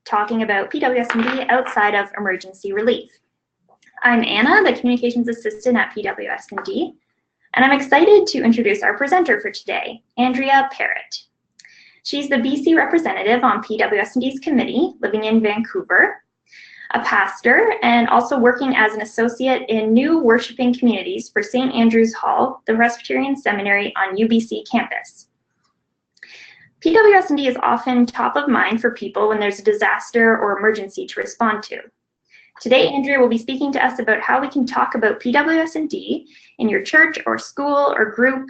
talking about PWS&D outside of emergency relief. I'm Anna, the Communications Assistant at PWS&D, and I'm excited to introduce our presenter for today, Andrea Parrott. She's the BC representative on PWS&D's committee, living in Vancouver, a pastor, and also working as an associate in new worshiping communities for St. Andrew's Hall, the Presbyterian Seminary on UBC campus. PWS&D is often top of mind for people when there's a disaster or emergency to respond to. Today, Andrea will be speaking to us about how we can talk about PWS&D in your church or school or group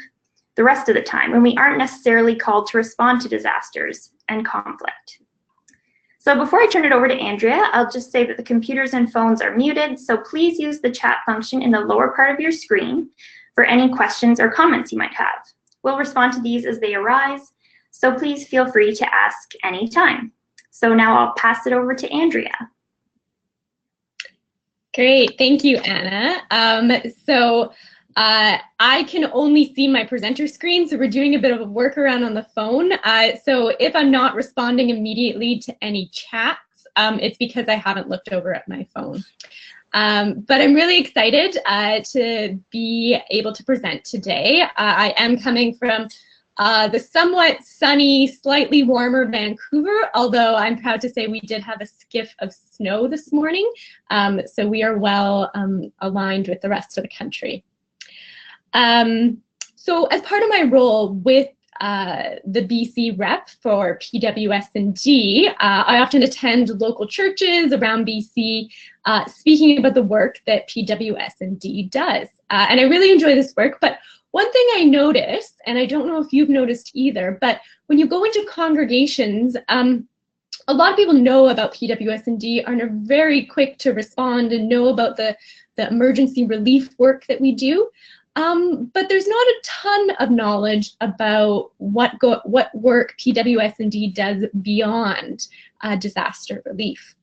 the rest of the time when we aren't necessarily called to respond to disasters and conflict. So before I turn it over to Andrea, I'll just say that the computers and phones are muted, so please use the chat function in the lower part of your screen for any questions or comments you might have. We'll respond to these as they arise, so please feel free to ask anytime. So now I'll pass it over to Andrea. Great, thank you, Anna. I can only see my presenter screen, so we're doing a bit of a workaround on the phone. So if I'm not responding immediately to any chats, it's because I haven't looked over at my phone. But I'm really excited to be able to present today. I am coming from the somewhat sunny, slightly warmer Vancouver, although I'm proud to say we did have a skiff of snow this morning, so we are well aligned with the rest of the country. So as part of my role with the BC rep for PWS&D, I often attend local churches around BC speaking about the work that PWS&D does. And I really enjoy this work, but one thing I noticed, and I don't know if you've noticed either, but when you go into congregations, a lot of people know about PWS&D and are very quick to respond and know about the emergency relief work that we do. But there's not a ton of knowledge about what work PWS&D does beyond disaster relief.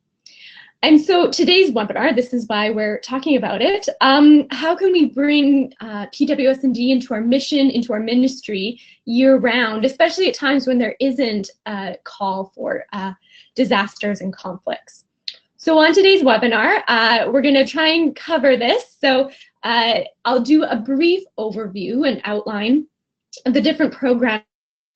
And so today's webinar, this is why we're talking about it. How can we bring PWS&D into our mission, into our ministry year-round, especially at times when there isn't a call for disasters and conflicts? So on today's webinar, we're going to try and cover this. So I'll do a brief overview and outline of the different programming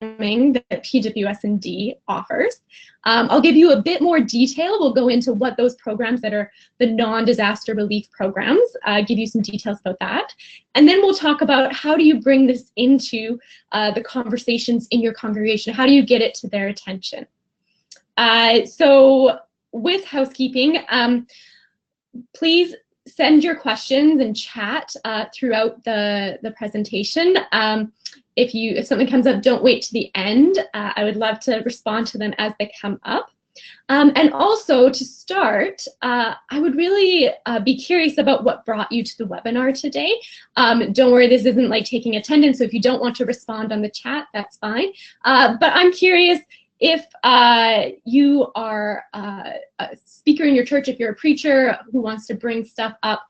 that PWS&D offers. I'll give you a bit more detail. We'll go into what those programs that are the non-disaster relief programs, give you some details about that. And then we'll talk about how do you bring this into the conversations in your congregation? How do you get it to their attention? So with housekeeping, please send your questions and chat throughout the presentation. If something comes up, don't wait to the end. I would love to respond to them as they come up. And also to start, I would really be curious about what brought you to the webinar today. Don't worry, this isn't like taking attendance, so if you don't want to respond on the chat, that's fine. But I'm curious if you are a speaker in your church, if you're a preacher who wants to bring stuff up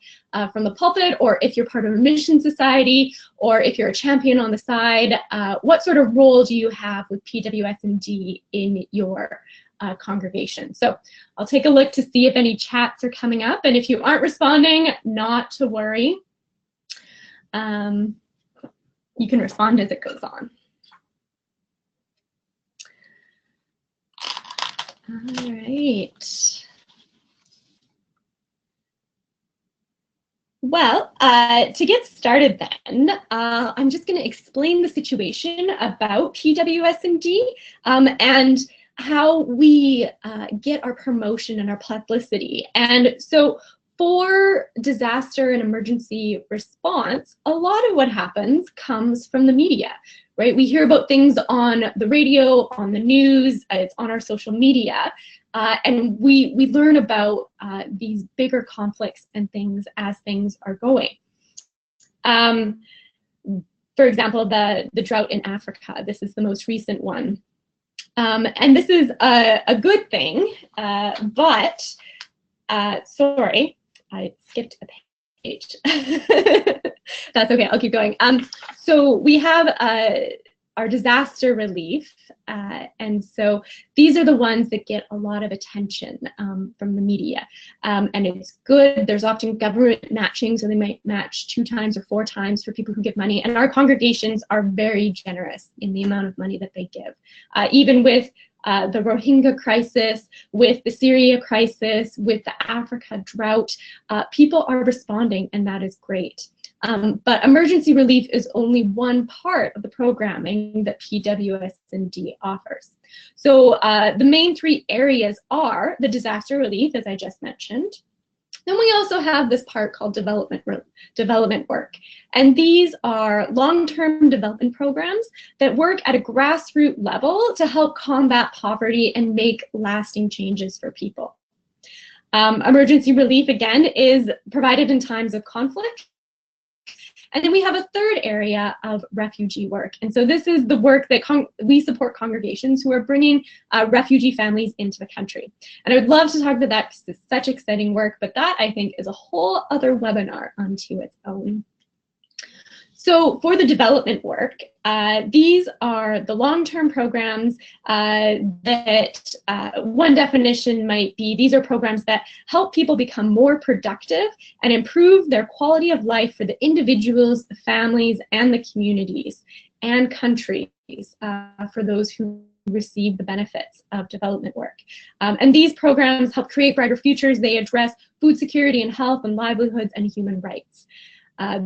from the pulpit, or if you're part of a mission society, or if you're a champion on the side, what sort of role do you have with PWS&D in your congregation? So I'll take a look to see if any chats are coming up, and if you aren't responding, not to worry. You can respond as it goes on. All right. Well, to get started then, I'm just going to explain the situation about PWS&D and how we get our promotion and our publicity. And so for disaster and emergency response, a lot of what happens comes from the media, right? We hear about things on the radio, on the news, it's on our social media, and we learn about these bigger conflicts and things as things are going. For example, the drought in Africa, this is the most recent one. And this is a good thing, but sorry, I skipped a page. That's okay, I'll keep going. So we have our disaster relief. And so these are the ones that get a lot of attention from the media. And it's good. There's often government matching, so they might match 2 times or 4 times for people who give money. And our congregations are very generous in the amount of money that they give. Even with the Rohingya crisis, with the Syria crisis, with the Africa drought, people are responding, and that is great. But emergency relief is only one part of the programming that PWS&D offers. So the main 3 areas are the disaster relief, as I just mentioned. Then we also have this part called development work. And these are long-term development programs that work at a grassroots level to help combat poverty and make lasting changes for people. Emergency relief, again, is provided in times of conflict. And then we have a third area of refugee work. And so this is the work that we support congregations who are bringing refugee families into the country. And I would love to talk about that because it's such exciting work, but that I think is a whole other webinar unto its own. So for the development work, these are the long-term programs that one definition might be, these are programs that help people become more productive and improve their quality of life for the individuals, the families, and the communities and countries for those who receive the benefits of development work. And these programs help create brighter futures. They address food security and health and livelihoods and human rights.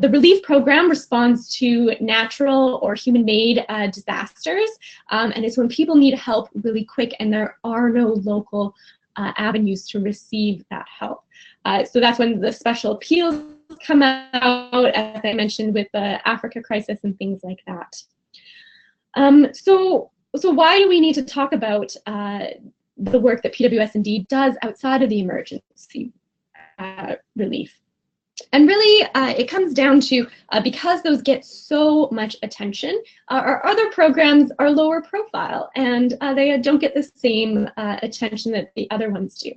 The relief program responds to natural or human-made disasters, and it's when people need help really quick and there are no local avenues to receive that help. So that's when the special appeals come out, as I mentioned, with the Africa crisis and things like that. So why do we need to talk about the work that PWS&D does outside of the emergency relief? And really, it comes down to, because those get so much attention, our other programs are lower profile and they don't get the same attention that the other ones do.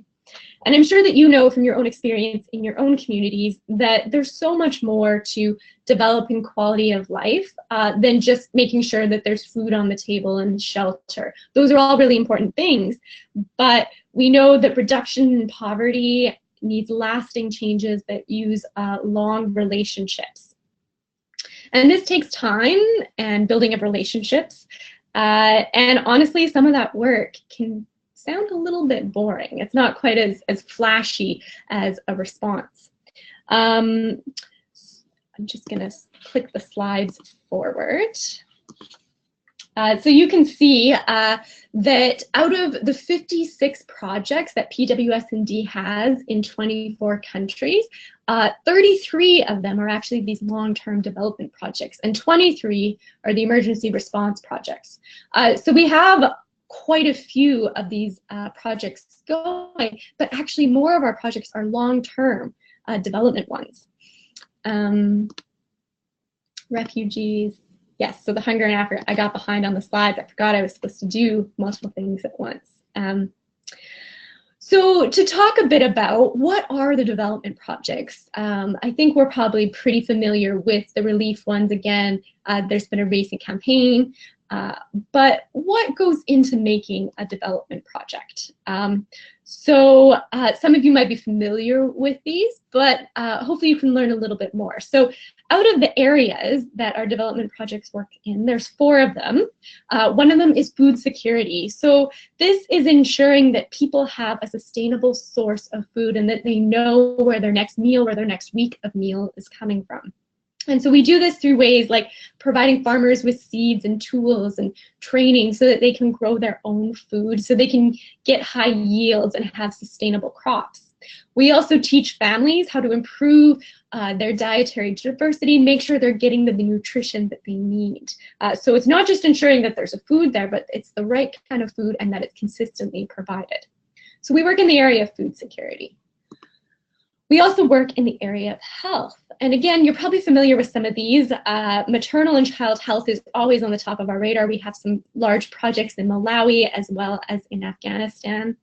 And I'm sure that you know from your own experience in your own communities that there's so much more to developing quality of life than just making sure that there's food on the table and shelter. Those are all really important things, but we know that reduction in poverty needs lasting changes that use long relationships. And this takes time and building of relationships. And honestly, some of that work can sound a little bit boring. It's not quite as flashy as a response. I'm just gonna click the slides forward. So you can see that out of the 56 projects that PWS&D has in 24 countries, 33 of them are actually these long-term development projects, and 23 are the emergency response projects. So we have quite a few of these projects going, but actually more of our projects are long-term development ones. Refugees. Yes, so the hunger in Africa, I got behind on the slides. I forgot I was supposed to do multiple things at once. So to talk a bit about what are the development projects, I think we're probably pretty familiar with the relief ones. Again, there's been a recent campaign, but what goes into making a development project? So some of you might be familiar with these, but hopefully you can learn a little bit more. So out of the areas that our development projects work in, there's 4 of them. One of them is food security. So this is ensuring that people have a sustainable source of food and that they know where their next meal or their next week of meal is coming from. And so we do this through ways like providing farmers with seeds and tools and training so that they can grow their own food, so they can get high yields and have sustainable crops. We also teach families how to improve their dietary diversity, make sure they're getting the nutrition that they need. So it's not just ensuring that there's a food there, but it's the right kind of food and that it's consistently provided. So we work in the area of food security. We also work in the area of health. And again, you're probably familiar with some of these. Maternal and child health is always on the top of our radar. We have some large projects in Malawi as well as in Afghanistan.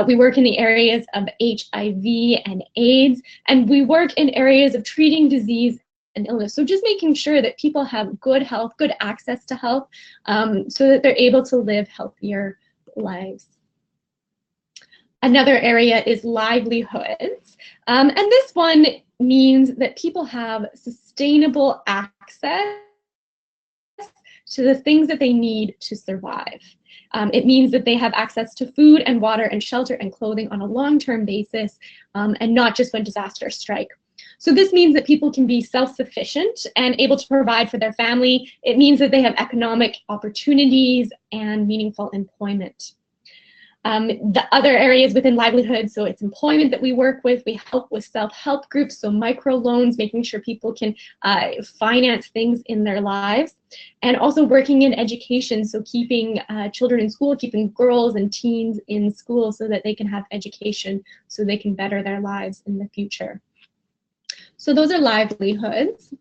We work in the areas of HIV and AIDS, and we work in areas of treating disease an illness. So just making sure that people have good health, good access to health, so that they're able to live healthier lives. Another area is livelihoods. And this one means that people have sustainable access to the things that they need to survive. It means that they have access to food and water and shelter and clothing on a long-term basis, and not just when disasters strike. So this means that people can be self-sufficient and able to provide for their family. It means that they have economic opportunities and meaningful employment. The other areas within livelihood, so it's employment that we work with. We help with self-help groups, so microloans, making sure people can finance things in their lives, and also working in education, so keeping children in school, keeping girls and teens in school so that they can have education, so they can better their lives in the future. So those are livelihoods.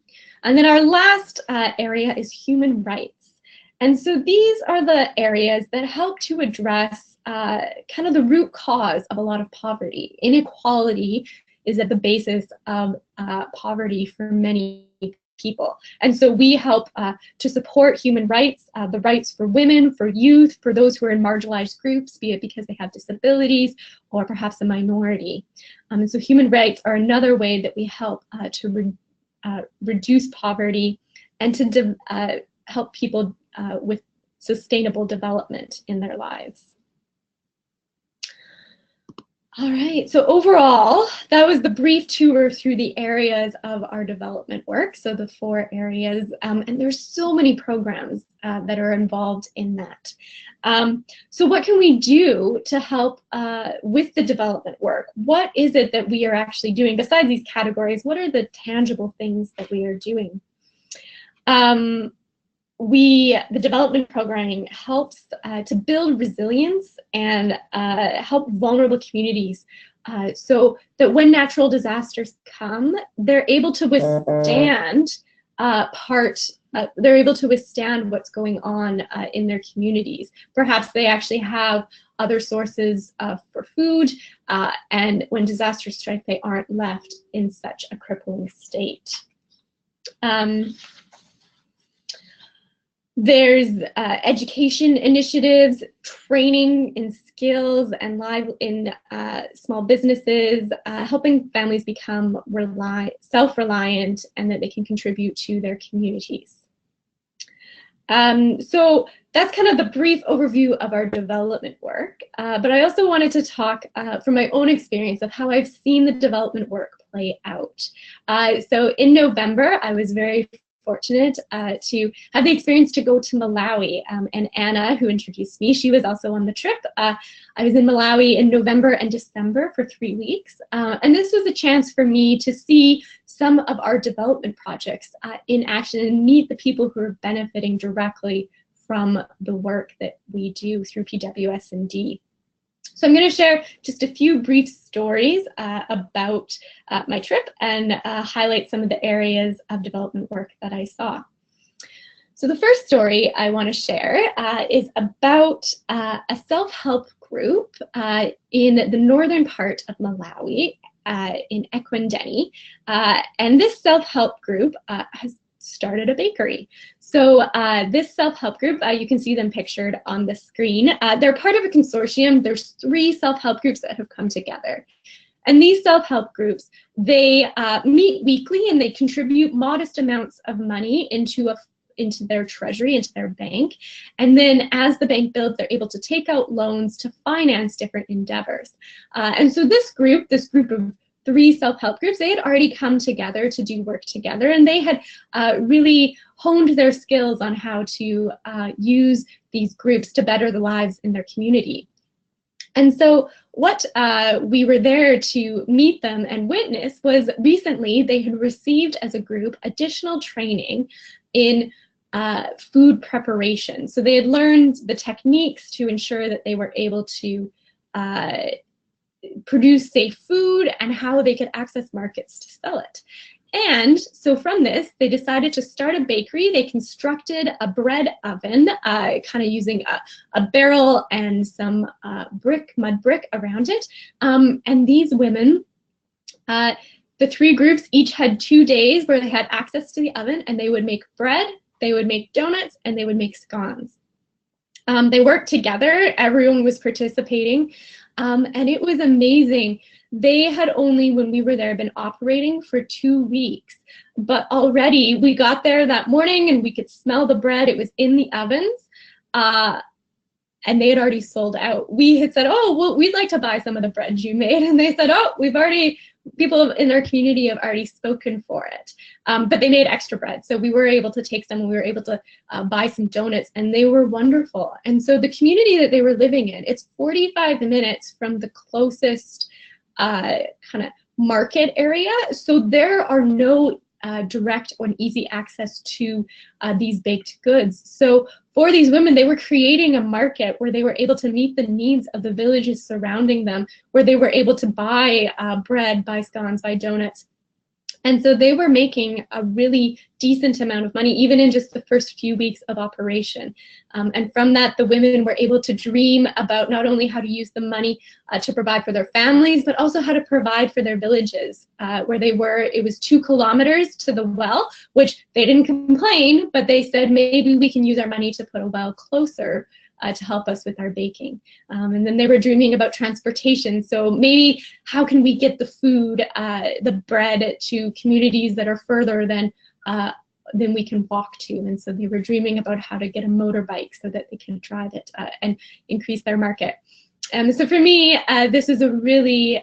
And then our last area is human rights. And so these are the areas that help to address kind of the root cause of a lot of poverty. Inequality is at the basis of poverty for many people. And so we help to support human rights, the rights for women, for youth, for those who are in marginalized groups, be it because they have disabilities or perhaps a minority. And so human rights are another way that we help to reduce poverty and to help people with sustainable development in their lives. All right, so overall, that was the brief tour through the areas of our development work, so the 4 areas, and there's so many programs that are involved in that. So what can we do to help with the development work? What is it that we are actually doing? Besides these categories, what are the tangible things that we are doing? The development programming helps to build resilience and help vulnerable communities so that when natural disasters come, they're able to withstand they're able to withstand what's going on in their communities. Perhaps they actually have other sources for food, and when disasters strike, they aren't left in such a crippling state. There's education initiatives, training in skills and live in small businesses, helping families become self-reliant and that they can contribute to their communities. So that's kind of the brief overview of our development work. But I also wanted to talk from my own experience of how I've seen the development work play out. So in November, I was very fortunate to have the experience to go to Malawi, and Anna, who introduced me, she was also on the trip. I was in Malawi in November and December for 3 weeks, and this was a chance for me to see some of our development projects in action and meet the people who are benefiting directly from the work that we do through PWS&D. So I'm going to share just a few brief stories about my trip and highlight some of the areas of development work that I saw. So the first story I want to share is about a self-help group in the northern part of Malawi, in Ekwendeni. And this self-help group has started a bakery. So this self-help group, you can see them pictured on the screen. They're part of a consortium. There's 3 self-help groups that have come together. And these self-help groups, they meet weekly and they contribute modest amounts of money into their treasury, into their bank. And then as the bank builds, they're able to take out loans to finance different endeavors. And so this group of 3 self-help groups, they had already come together to do work together, and they had really honed their skills on how to use these groups to better the lives in their community. And so what we were there to meet them and witness was recently they had received as a group additional training in food preparation. So they had learned the techniques to ensure that they were able to produce safe food and how they could access markets to sell it. And so from this, they decided to start a bakery. They constructed a bread oven, kind of using a barrel and some mud brick around it. And these women The 3 groups each had 2 days where they had access to the oven, and they would make bread, they would make donuts, and they would make scones. They worked together, everyone was participating, and it was amazing. They had only, when we were there, been operating for 2 weeks, but already we got there that morning and we could smell the bread. It was in the ovens, and they had already sold out. We had said, oh, well, we'd like to buy some of the bread you made, and they said, oh, people in our community have already spoken for it. But they made extra bread, so we were able to take some, and we were able to buy some donuts, and they were wonderful. And so the community that they were living in, it's 45 minutes from the closest kind of market area, so there are no direct or easy access to these baked goods. So for these women, they were creating a market where they were able to meet the needs of the villages surrounding them, where they were able to buy bread, buy scones, buy donuts. And so they were making a really decent amount of money, even in just the first few weeks of operation. And from that, the women were able to dream about not only how to use the money to provide for their families, but also how to provide for their villages where they were. It was 2 kilometers to the well, which they didn't complain, but they said, maybe we can use our money to put a well closer to help us with our baking. And then they were dreaming about transportation. So maybe how can we get the food, the bread to communities that are further than we can walk to. And so they were dreaming about how to get a motorbike so that they can drive it and increase their market. So for me, this is a really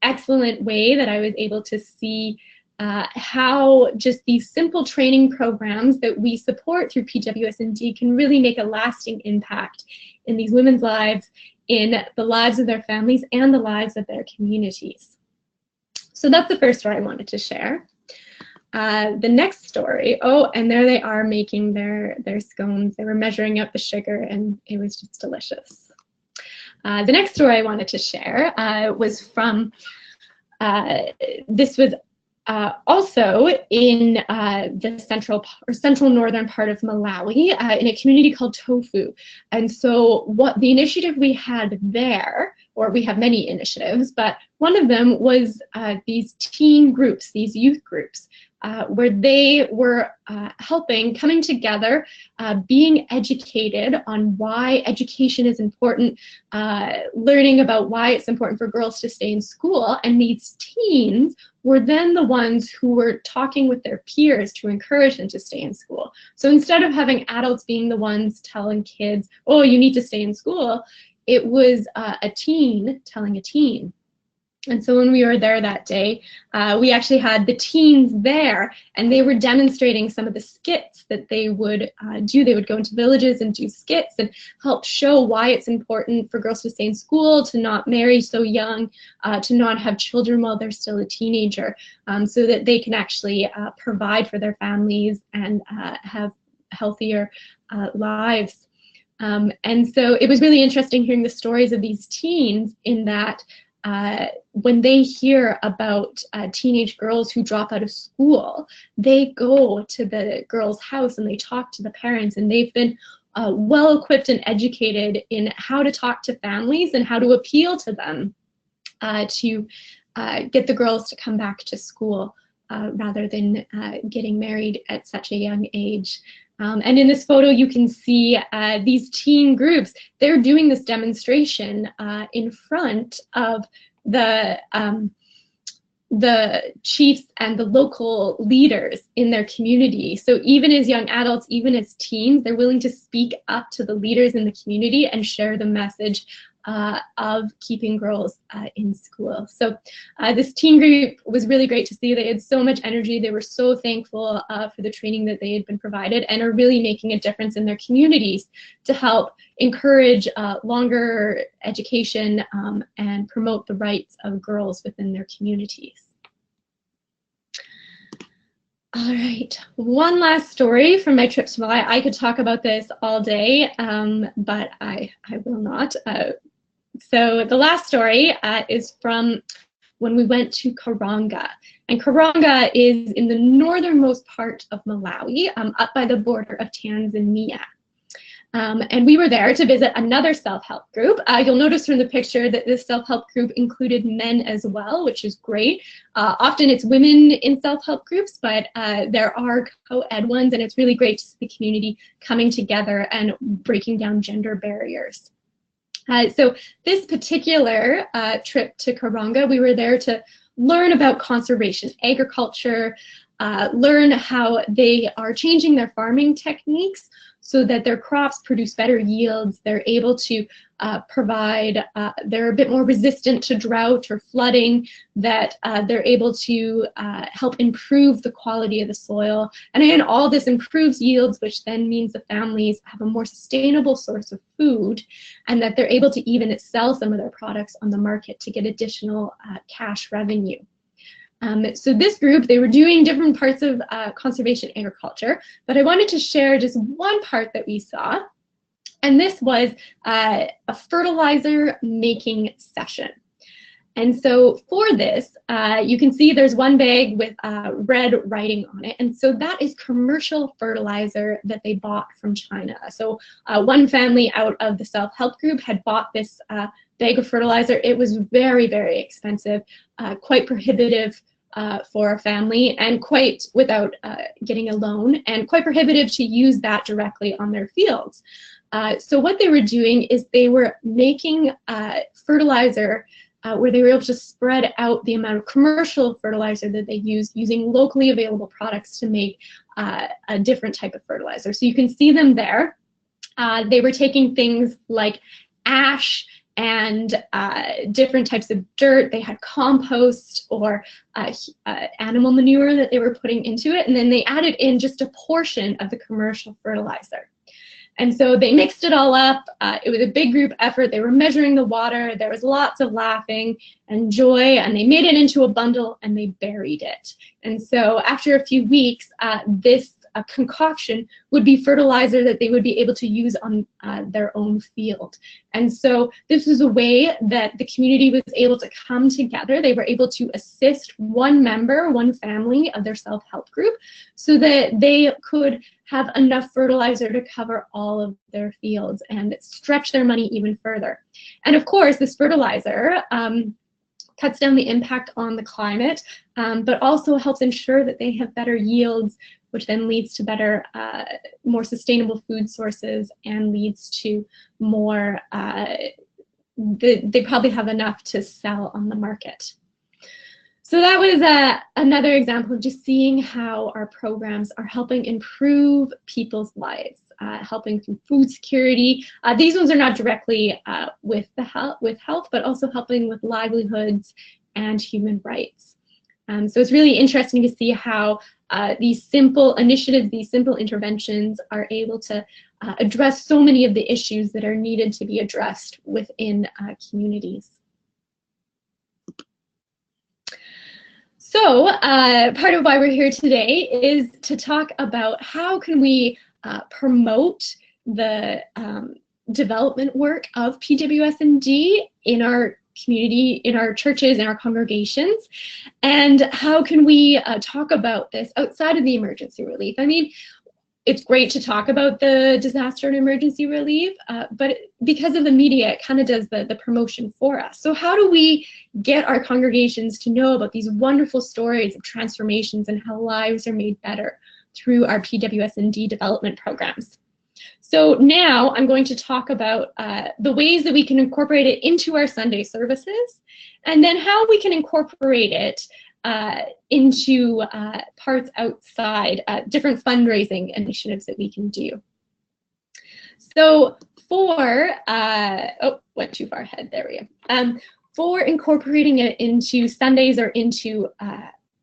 excellent way that I was able to see how just these simple training programs that we support through PWS&D can really make a lasting impact in these women's lives, in the lives of their families, and the lives of their communities. So that's the first story I wanted to share. The next story, oh, and there they are making their scones. They were measuring out the sugar, and it was just delicious. The next story I wanted to share was from, this was also in the central northern part of Malawi, in a community called Tofu. And so what the initiative we had there, or we have many initiatives, but one of them was these teen groups, these youth groups, where they were coming together, being educated on why education is important, learning about why it's important for girls to stay in school. And these teens were then the ones who were talking with their peers to encourage them to stay in school. So instead of having adults being the ones telling kids, oh, you need to stay in school, it was a teen telling a teen. And so when we were there that day, we actually had the teens there, and they were demonstrating some of the skits that they would do. They would go into villages and do skits and help show why it's important for girls to stay in school, to not marry so young, to not have children while they're still a teenager, so that they can actually provide for their families and have healthier lives. And so it was really interesting hearing the stories of these teens, in that when they hear about teenage girls who drop out of school, they go to the girl's house and they talk to the parents, and they've been well equipped and educated in how to talk to families and how to appeal to them to get the girls to come back to school rather than getting married at such a young age. And in this photo, you can see these teen groups. They're doing this demonstration in front of the chiefs and the local leaders in their community. So even as young adults, even as teens, they're willing to speak up to the leaders in the community and share the message of keeping girls in school. So this teen group was really great to see. They had so much energy. They were so thankful for the training that they had been provided, and are really making a difference in their communities to help encourage longer education and promote the rights of girls within their communities. All right, one last story from my trip to Malawi. I could talk about this all day, but I will not. So the last story is from when we went to Karanga. And Karanga is in the northernmost part of Malawi, up by the border of Tanzania. And we were there to visit another self-help group. You'll notice from the picture that this self-help group included men as well, which is great. Often it's women in self-help groups, but there are co-ed ones, and it's really great to see the community coming together and breaking down gender barriers. So this particular trip to Karanga, we were there to learn about conservation, agriculture, learn how they are changing their farming techniques so that their crops produce better yields. They're able to provide, they're a bit more resistant to drought or flooding, that they're able to help improve the quality of the soil. And again, all this improves yields, which then means the families have a more sustainable source of food, and that they're able to even sell some of their products on the market to get additional cash revenue. So this group, they were doing different parts of conservation agriculture, but I wanted to share just one part that we saw, and this was a fertilizer making session. And so for this, you can see there's one bag with red writing on it, and so that is commercial fertilizer that they bought from China. So one family out of the self-help group had bought this bag of fertilizer. It was very, very expensive, quite prohibitive for a family, and quite, without getting a loan, and quite prohibitive to use that directly on their fields. So what they were doing is they were making fertilizer where they were able to spread out the amount of commercial fertilizer that they use, using locally available products to make a different type of fertilizer. So you can see them there. They were taking things like ash and different types of dirt. They had compost or animal manure that they were putting into it, and then they added in just a portion of the commercial fertilizer. And so they mixed it all up. It was a big group effort. They were measuring the water. There was lots of laughing and joy, and they made it into a bundle and they buried it. And so after a few weeks, this concoction would be fertilizer that they would be able to use on their own field. And so this was a way that the community was able to come together. They were able to assist one member, one family of their self-help group, so that they could have enough fertilizer to cover all of their fields and stretch their money even further. And of course, this fertilizer cuts down the impact on the climate, but also helps ensure that they have better yields, which then leads to better, more sustainable food sources, and leads to more, they probably have enough to sell on the market. So that was another example of just seeing how our programs are helping improve people's lives, helping through food security. These ones are not directly with health, but also helping with livelihoods and human rights. So it's really interesting to see how these simple initiatives, these simple interventions are able to address so many of the issues that are needed to be addressed within communities. So part of why we're here today is to talk about how can we promote the development work of PWS&D in our community, in our churches, in our congregations, and how can we talk about this outside of the emergency relief. I mean, it's great to talk about the disaster and emergency relief, but because of the media, it kind of does the promotion for us. So how do we get our congregations to know about these wonderful stories of transformations and how lives are made better through our PWS&D development programs? So now I'm going to talk about the ways that we can incorporate it into our Sunday services, and then how we can incorporate it into parts outside, different fundraising initiatives that we can do. So for, oh, went too far ahead, there we go. For incorporating it into Sundays or into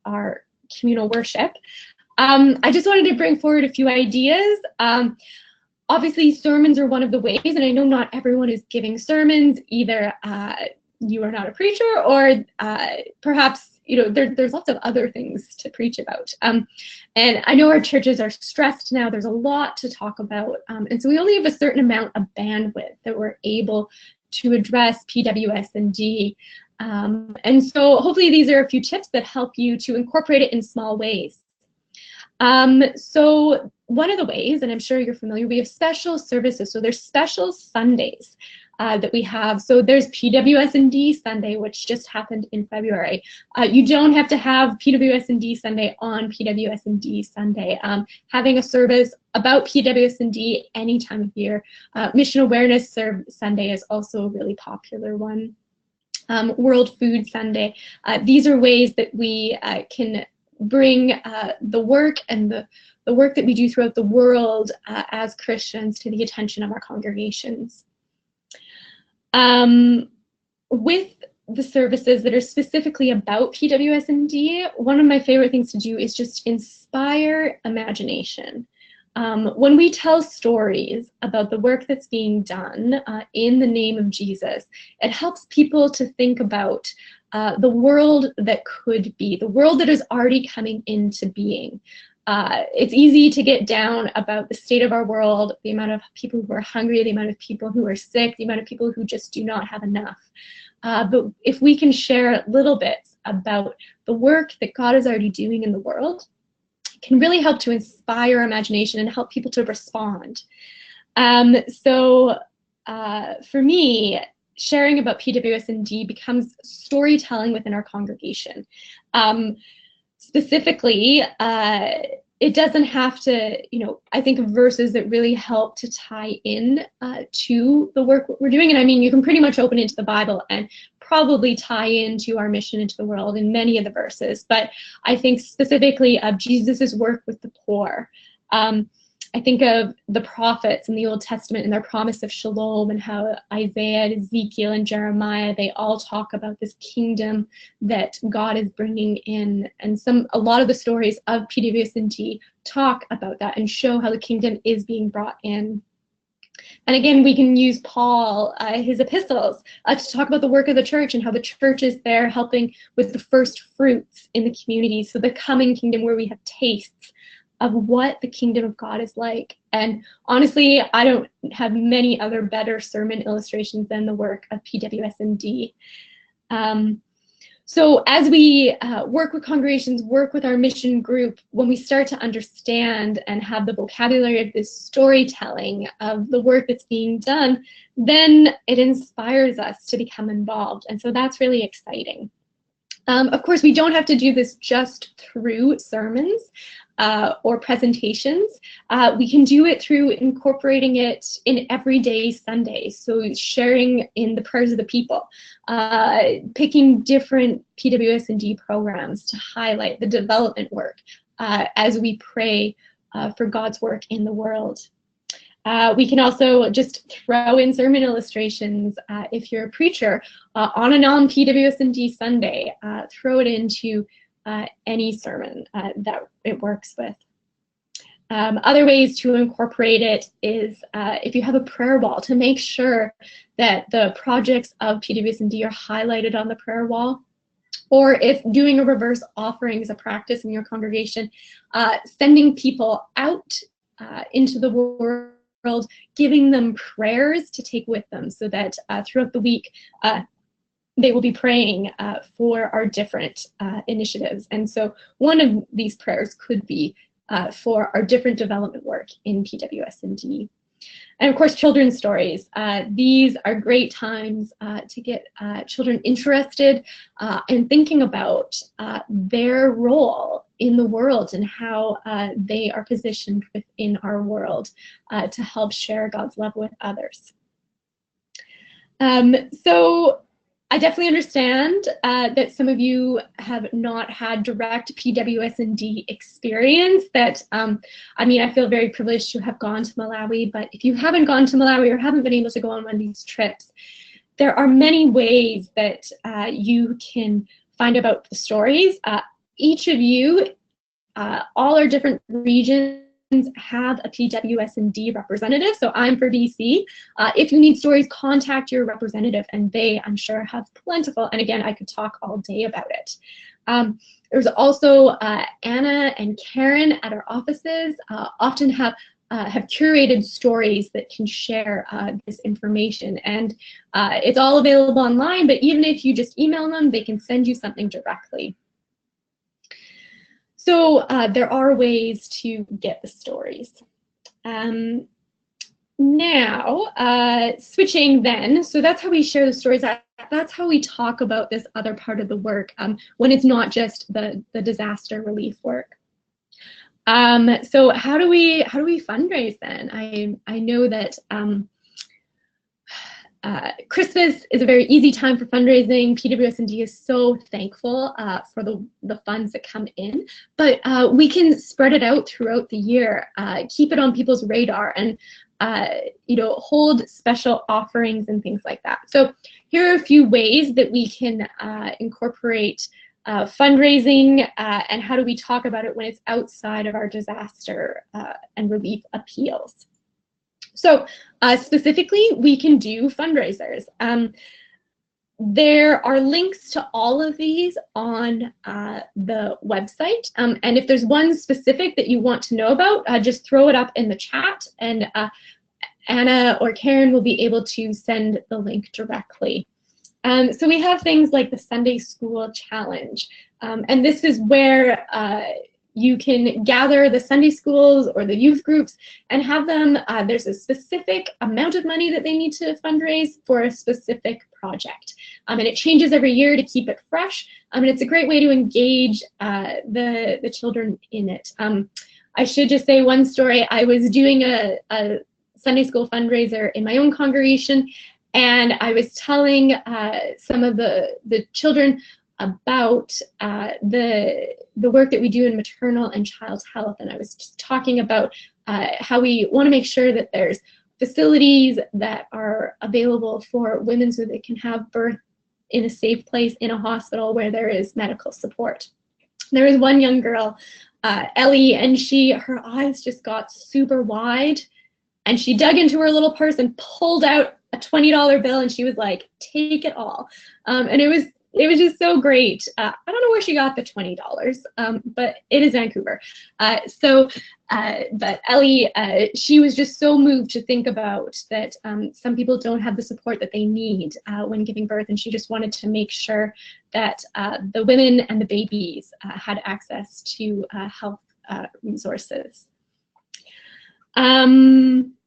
our communal worship, I just wanted to bring forward a few ideas. Obviously, sermons are one of the ways, and I know not everyone is giving sermons. Either you are not a preacher, or perhaps there's lots of other things to preach about. And I know our churches are stressed now. There's a lot to talk about, and so we only have a certain amount of bandwidth that we're able to address PWS&D. And so hopefully these are a few tips that help you to incorporate it in small ways. So one of the ways, and I'm sure you're familiar, we have special services. So there's special Sundays that we have. So there's PWS&D Sunday, which just happened in February. You don't have to have PWS&D Sunday on PWS&D Sunday. Having a service about PWS&D any time of year. Mission Awareness Sunday is also a really popular one. World Food Sunday. These are ways that we can bring the work and the work that we do throughout the world as Christians to the attention of our congregations. With the services that are specifically about PWS&D, one of my favorite things to do is just inspire imagination. When we tell stories about the work that's being done in the name of Jesus, it helps people to think about the world that could be, the world that is already coming into being. It's easy to get down about the state of our world, the amount of people who are hungry, the amount of people who are sick, the amount of people who just do not have enough. But if we can share little bits about the work that God is already doing in the world, it can really help to inspire imagination and help people to respond. So for me, sharing about PWS&D becomes storytelling within our congregation. Specifically, it doesn't have to, I think of verses that really help to tie in to the work we're doing. And I mean, you can pretty much open into the Bible and probably tie into our mission into the world in many of the verses. But I think specifically of Jesus's work with the poor. I think of the prophets in the Old Testament and their promise of shalom, and how Isaiah, Ezekiel, and Jeremiah, they all talk about this kingdom that God is bringing in. And a lot of the stories of PWS&D talk about that and show how the kingdom is being brought in. And again, we can use Paul, his epistles, to talk about the work of the church and how the church is there helping with the first fruits in the community. So the coming kingdom where we have tastes of what the kingdom of God is like. And honestly, I don't have many other better sermon illustrations than the work of PWS&D. So as we work with congregations, work with our mission group, when we start to understand and have the vocabulary of this storytelling of the work that's being done, then it inspires us to become involved. And so that's really exciting. Of course, we don't have to do this just through sermons or presentations. We can do it through incorporating it in everyday Sundays. So sharing in the prayers of the people, picking different PWS&D programs to highlight the development work as we pray for God's work in the world. We can also just throw in sermon illustrations if you're a preacher on a non-PWS&D Sunday. Throw it into any sermon that it works with. Other ways to incorporate it is if you have a prayer wall, to make sure that the projects of PWS&D are highlighted on the prayer wall. Or if doing a reverse offering is a practice in your congregation, sending people out into the world, giving them prayers to take with them, so that throughout the week they will be praying for our different initiatives. And so one of these prayers could be for our different development work in PWS&D. And of course, children's stories. These are great times to get children interested in thinking about their role in the world and how they are positioned within our world to help share God's love with others. So I definitely understand that some of you have not had direct PWS&D experience. That I mean, I feel very privileged to have gone to Malawi, but if you haven't gone to Malawi or haven't been able to go on one of these trips, there are many ways that you can find out the stories. Each of you, all our different regions, have a PWS&D representative. So I'm for BC. If you need stories, contact your representative, and they, I'm sure, have plentiful. And again, I could talk all day about it. There's also Anna and Karen at our offices often have curated stories that can share this information. And it's all available online, but even if you just email them, they can send you something directly. So there are ways to get the stories. Now, switching then, so that's how we share the stories. That's how we talk about this other part of the work when it's not just the disaster relief work. So how do we fundraise then? I know that Christmas is a very easy time for fundraising. PWS&D is so thankful for the funds that come in, but we can spread it out throughout the year, keep it on people's radar, and hold special offerings and things like that. So here are a few ways that we can incorporate fundraising and how do we talk about it when it's outside of our disaster and relief appeals. So specifically, we can do fundraisers. There are links to all of these on the website. And if there's one specific that you want to know about, just throw it up in the chat, and Anna or Karen will be able to send the link directly. So we have things like the Sunday School Challenge. And this is where you can gather the Sunday schools or the youth groups and have them, there's a specific amount of money that they need to fundraise for a specific project. And it changes every year to keep it fresh. And it's a great way to engage the children in it. I should just say one story. I was doing a Sunday school fundraiser in my own congregation, and I was telling some of the children about the work that we do in maternal and child health, and I was just talking about how we want to make sure that there's facilities that are available for women so they can have birth in a safe place in a hospital where there is medical support. There was one young girl, Ellie, and her eyes just got super wide, and she dug into her little purse and pulled out a $20 bill, and she was like, "Take it all." And it was just so great. I don't know where she got the $20, but it is Vancouver. But Ellie, she was just so moved to think about that some people don't have the support that they need when giving birth, and she just wanted to make sure that the women and the babies had access to health resources.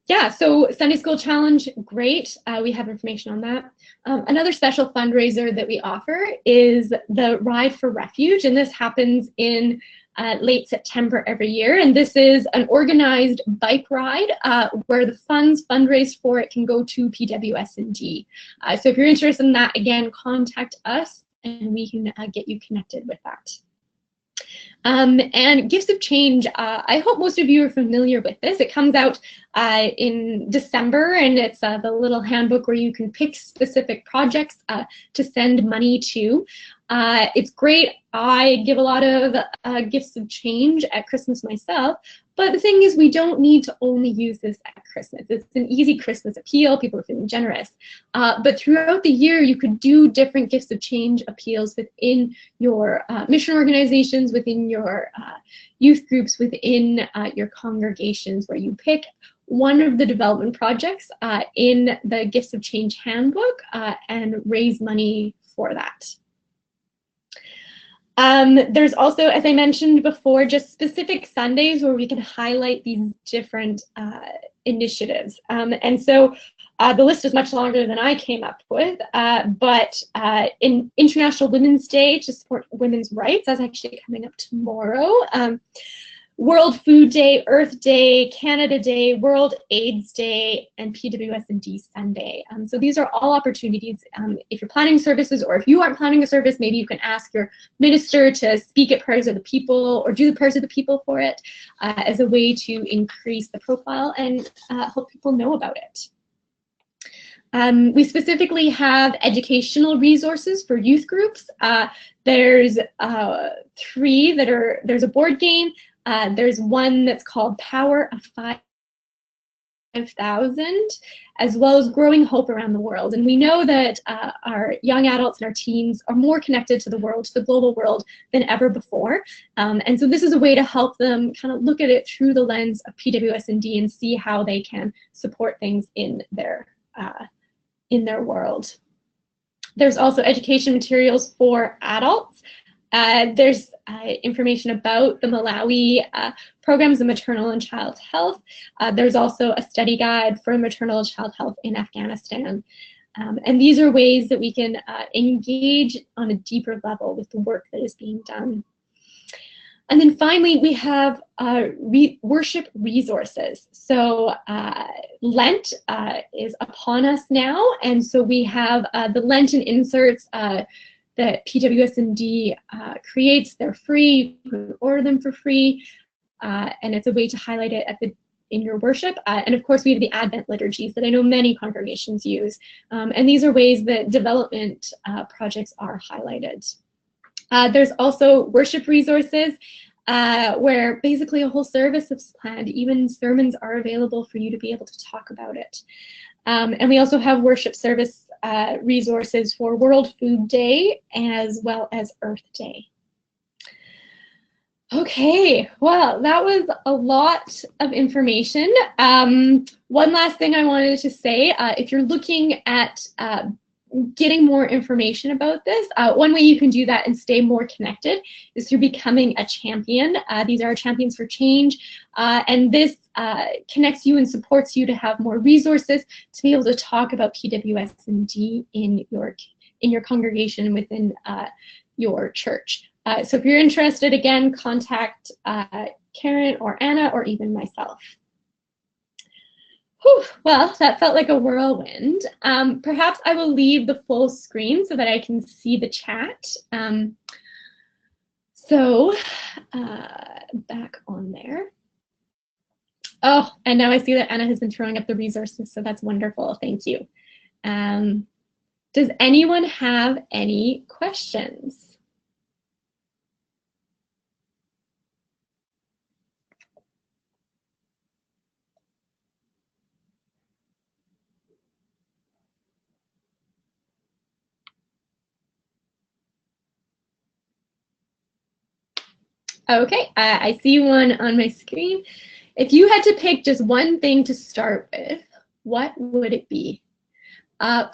Yeah, so Sunday School Challenge, great. We have information on that. Another special fundraiser that we offer is the Ride for Refuge, and this happens in late September every year. And this is an organized bike ride where the funds fundraised for it can go to PWS&D. So if you're interested in that, again, contact us and we can get you connected with that. And Gifts of Change, I hope most of you are familiar with this. It comes out in December, and it's the little handbook where you can pick specific projects to send money to. It's great. I give a lot of gifts of change at Christmas myself, but the thing is, we don't need to only use this at Christmas. It's an easy Christmas appeal. People are feeling generous. But throughout the year, you could do different gifts of change appeals within your mission organizations, within your youth groups, within your congregations, where you pick one of the development projects in the Gifts of Change handbook and raise money for that. There's also, as I mentioned before, just specific Sundays where we can highlight these different initiatives. And so the list is much longer than I came up with, but in International Women's Day to support women's rights, that's actually coming up tomorrow. World Food Day, Earth Day, Canada Day, World AIDS Day, and PWS&D Sunday. So these are all opportunities. If you're planning services, or if you aren't planning a service, maybe you can ask your minister to speak at Prayers of the People or do the Prayers of the People for it as a way to increase the profile and help people know about it. We specifically have educational resources for youth groups. There's three that are, there's a board game. There's one that's called Power of 5,000, as well as Growing Hope Around the World. And we know that our young adults and our teens are more connected to the world, to the global world, than ever before. And so this is a way to help them kind of look at it through the lens of PWS&D and see how they can support things in their world. There's also education materials for adults. There's information about the Malawi programs of maternal and child health. There's also a study guide for maternal and child health in Afghanistan. And these are ways that we can engage on a deeper level with the work that is being done. And then finally, we have worship resources. So Lent is upon us now, and so we have the Lenten inserts that PWS&D creates. They're free. You can order them for free, and it's a way to highlight it in your worship. And of course, we have the Advent liturgies that I know many congregations use, and these are ways that development projects are highlighted. There's also worship resources where basically a whole service is planned. Even sermons are available for you to be able to talk about it. And we also have worship service resources for World Food Day as well as Earth Day. Okay, well, that was a lot of information. One last thing I wanted to say, if you're looking at getting more information about this, one way you can do that and stay more connected is through becoming a champion. These are Champions for Change, and this connects you and supports you to have more resources to be able to talk about PWS&D in your congregation within your church. So if you're interested, again, contact Karen or Anna or even myself. Whew, well, that felt like a whirlwind. Perhaps I will leave the full screen so that I can see the chat. Back on there. Oh, and now I see that Anna has been throwing up the resources, so that's wonderful. Thank you. Does anyone have any questions? Okay, I see one on my screen. If you had to pick just one thing to start with, what would it be?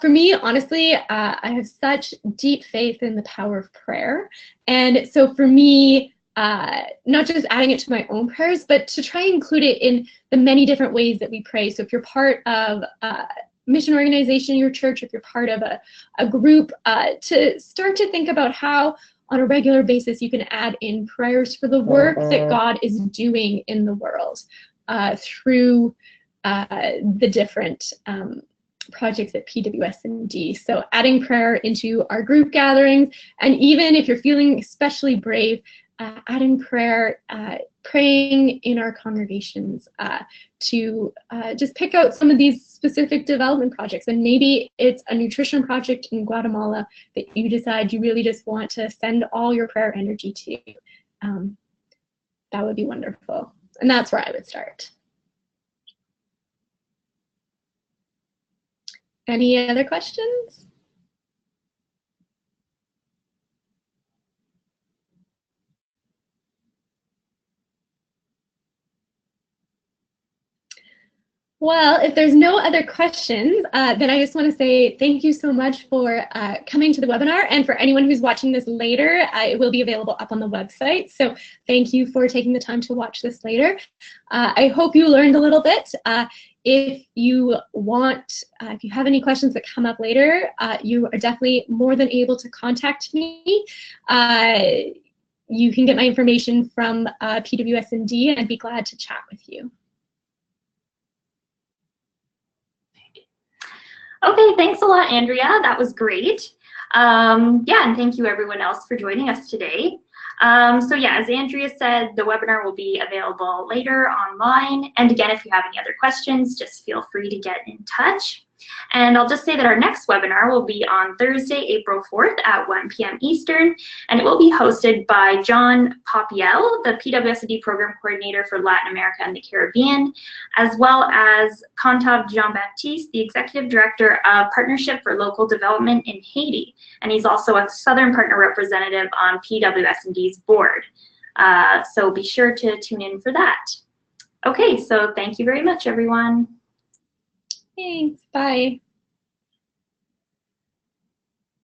For me, honestly, I have such deep faith in the power of prayer. And so for me, not just adding it to my own prayers, but to try and include it in the many different ways that we pray. So if you're part of a mission organization in your church, if you're part of a group, to start to think about how on a regular basis you can add in prayers for the work that God is doing in the world through the different projects at PWS&D. So adding prayer into our group gatherings, and even if you're feeling especially brave, adding prayer, praying in our congregations to just pick out some of these specific development projects. And maybe it's a nutrition project in Guatemala that you decide you really just want to send all your prayer energy to. That would be wonderful. And that's where I would start. Any other questions? Well, if there's no other questions, then I just want to say thank you so much for coming to the webinar. And for anyone who's watching this later, it will be available up on the website. So thank you for taking the time to watch this later. I hope you learned a little bit. If you have any questions that come up later, you are definitely more than able to contact me. You can get my information from PWS&D, and I'd be glad to chat with you. Okay, thanks a lot, Andrea. That was great. Yeah, and thank you everyone else for joining us today. So yeah, as Andrea said, the webinar will be available later online. And again, if you have any other questions, just feel free to get in touch. And I'll just say that our next webinar will be on Thursday, April 4th at 1 p.m. Eastern, and it will be hosted by John Popiel, the PWS&D Program Coordinator for Latin America and the Caribbean, as well as Contab Jean-Baptiste, the Executive Director of Partnership for Local Development in Haiti, and he's also a Southern Partner Representative on PWS&D's board. So be sure to tune in for that. Okay, so thank you very much, everyone. Thanks. Bye.